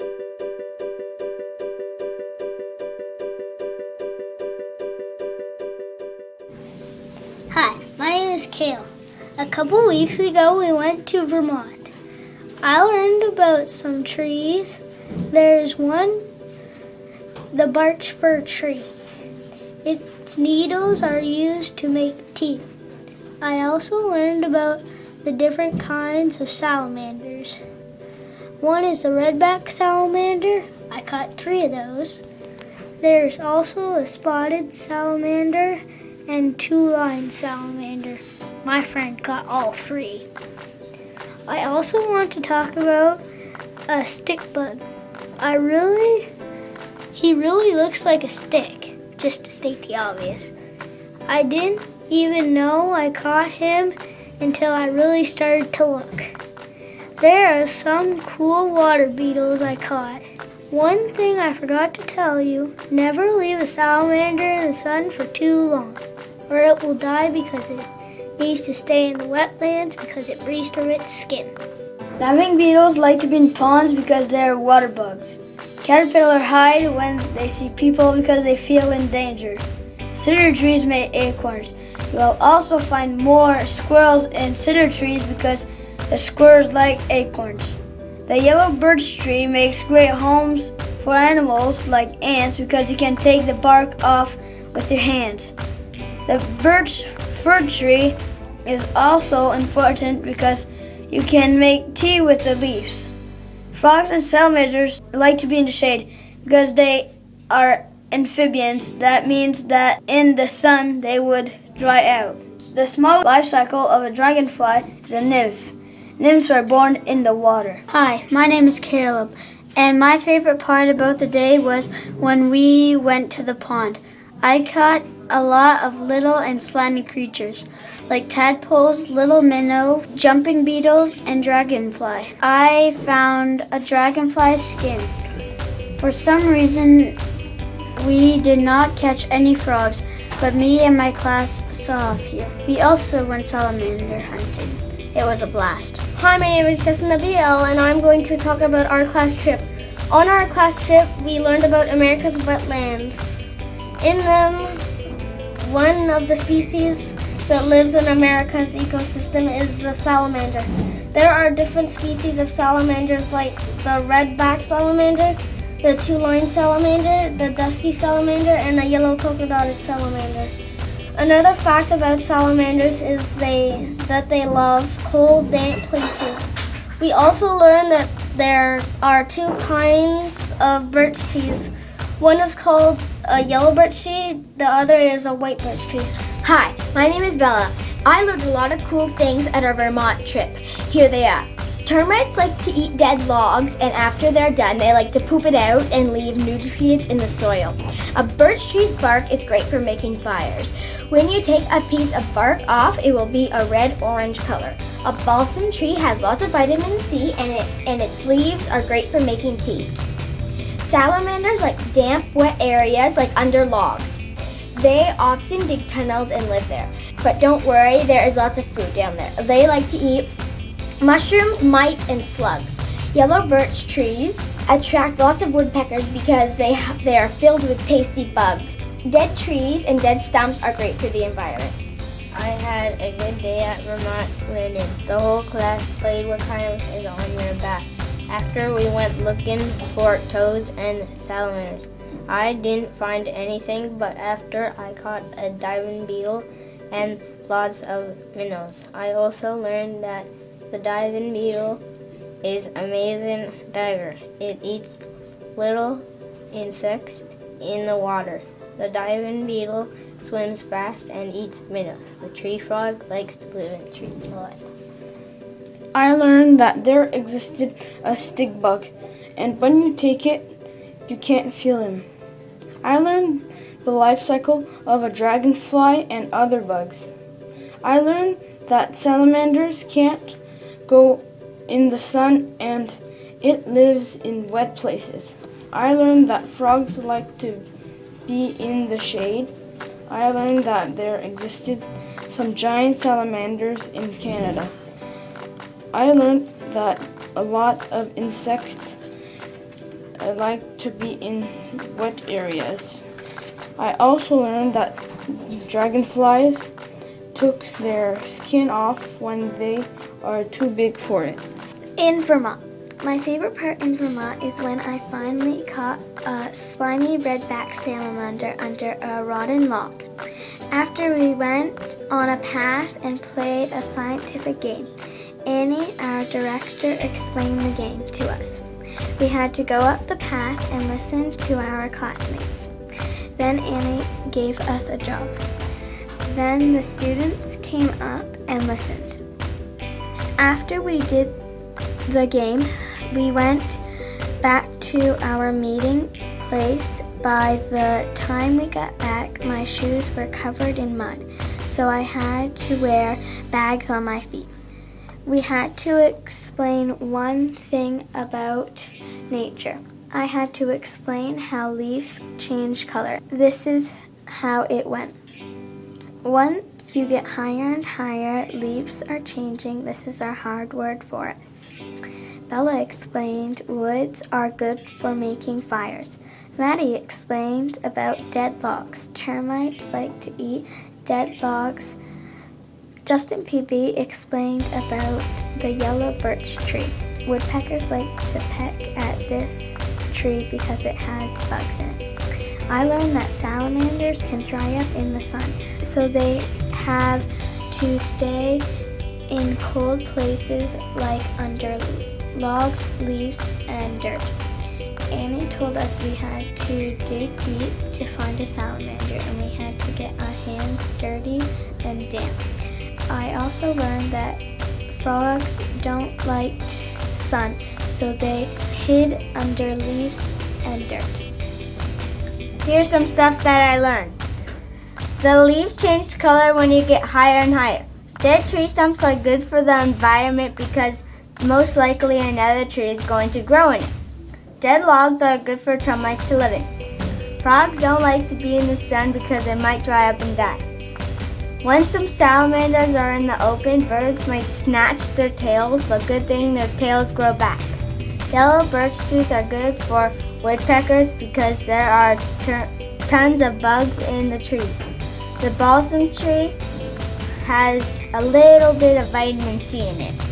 Hi, my name is Kale. A couple weeks ago we went to Vermont. I learned about some trees. There's one, the birch fir tree. Its needles are used to make tea. I also learned about the different kinds of salamanders. One is the redback salamander. I caught 3 of those. There's also a spotted salamander and 2-line salamander. My friend caught all 3. I also want to talk about a stick bug. He really looks like a stick, just to state the obvious. I didn't even know I caught him until I really started to look. There are some cool water beetles I caught. One thing I forgot to tell you, never leave a salamander in the sun for too long, or it will die because it needs to stay in the wetlands because it breathes through its skin. Diving beetles like to be in ponds because they are water bugs. Caterpillars hide when they see people because they feel endangered. Cedar trees make acorns. You will also find more squirrels in cedar trees because the squirrels like acorns. The yellow birch tree makes great homes for animals like ants because you can take the bark off with your hands. The birch fir tree is also important because you can make tea with the leaves. Frogs and salamanders like to be in the shade because they are amphibians. That means that in the sun they would dry out. The small life cycle of a dragonfly is a nymph. Nymphs are born in the water. Hi, my name is Caleb, and my favorite part about the day was when we went to the pond. I caught a lot of little and slimy creatures, like tadpoles, little minnow, jumping beetles, and dragonfly. I found a dragonfly skin. For some reason, we did not catch any frogs, but me and my class saw a few. We also went salamander hunting. It was a blast. Hi, my name is Justin Nabil, and I'm going to talk about our class trip. On our class trip, we learned about America's wetlands. In them, one of the species that lives in America's ecosystem is the salamander. There are different species of salamanders like the redback salamander, the 2-line salamander, the dusky salamander, and the yellow polka-dotted salamander. Another fact about salamanders is that they love cold, damp places. We also learned that there are 2 kinds of birch trees. One is called a yellow birch tree, the other is a white birch tree. Hi, my name is Bella. I learned a lot of cool things at our Vermont trip. Here they are. Termites like to eat dead logs, and after they're done, they like to poop it out and leave nutrients in the soil. A birch tree's bark is great for making fires. When you take a piece of bark off, it will be a red-orange color. A balsam tree has lots of vitamin C, and its leaves are great for making tea. Salamanders like damp, wet areas like under logs. They often dig tunnels and live there. But don't worry, there is lots of food down there. They like to eat mushrooms, mites, and slugs. Yellow birch trees attract lots of woodpeckers because they are filled with tasty bugs. Dead trees and dead stumps are great for the environment. I had a good day at Vermont learning. The whole class played What Kind Is On Your Back. After we went looking for toads and salamanders. I didn't find anything, but after I caught a diving beetle and lots of minnows. I also learned that the diving beetle is an amazing diver. It eats little insects in the water. The diving beetle swims fast and eats minnows. The tree frog likes to live in trees a lot. I learned that there existed a stick bug, and when you take it, you can't feel him. I learned the life cycle of a dragonfly and other bugs. I learned that salamanders can't go in the sun and it lives in wet places. I learned that frogs like to be in the shade. I learned that there existed some giant salamanders in Canada. I learned that a lot of insects like to be in wet areas. I also learned that dragonflies took their skin off when they are too big for it. In Vermont. My favorite part in Vermont is when I finally caught a slimy redback salamander under a rotten log. After we went on a path and played a scientific game, Annie, our director, explained the game to us. We had to go up the path and listen to our classmates. Then Annie gave us a job. Then the students came up and listened. After we did the game, we went back to our meeting place. By the time we got back, my shoes were covered in mud, so I had to wear bags on my feet. We had to explain one thing about nature. I had to explain how leaves change color. This is how it went. Once you get higher and higher, leaves are changing. This is our hard word for us. Bella explained woods are good for making fires. Maddie explained about dead logs. Termites like to eat dead logs. Justin Peavy explained about the yellow birch tree. Woodpeckers like to peck at this tree because it has bugs in it. I learned that salamanders can dry up in the sun, so they have to stay in cold places like under logs, leaves, and dirt. Annie told us we had to dig deep to find a salamander, and we had to get our hands dirty and damp. I also learned that frogs don't like sun, so they hid under leaves and dirt. Here's some stuff that I learned. The leaves change color when you get higher and higher. Dead tree stumps are good for the environment because most likely another tree is going to grow in it. Dead logs are good for termites to live in. Frogs don't like to be in the sun because they might dry up and die. When some salamanders are in the open, birds might snatch their tails, but good thing their tails grow back. Yellow birch trees are good for woodpeckers because there are tons of bugs in the trees. The balsam tree has a little bit of vitamin C in it.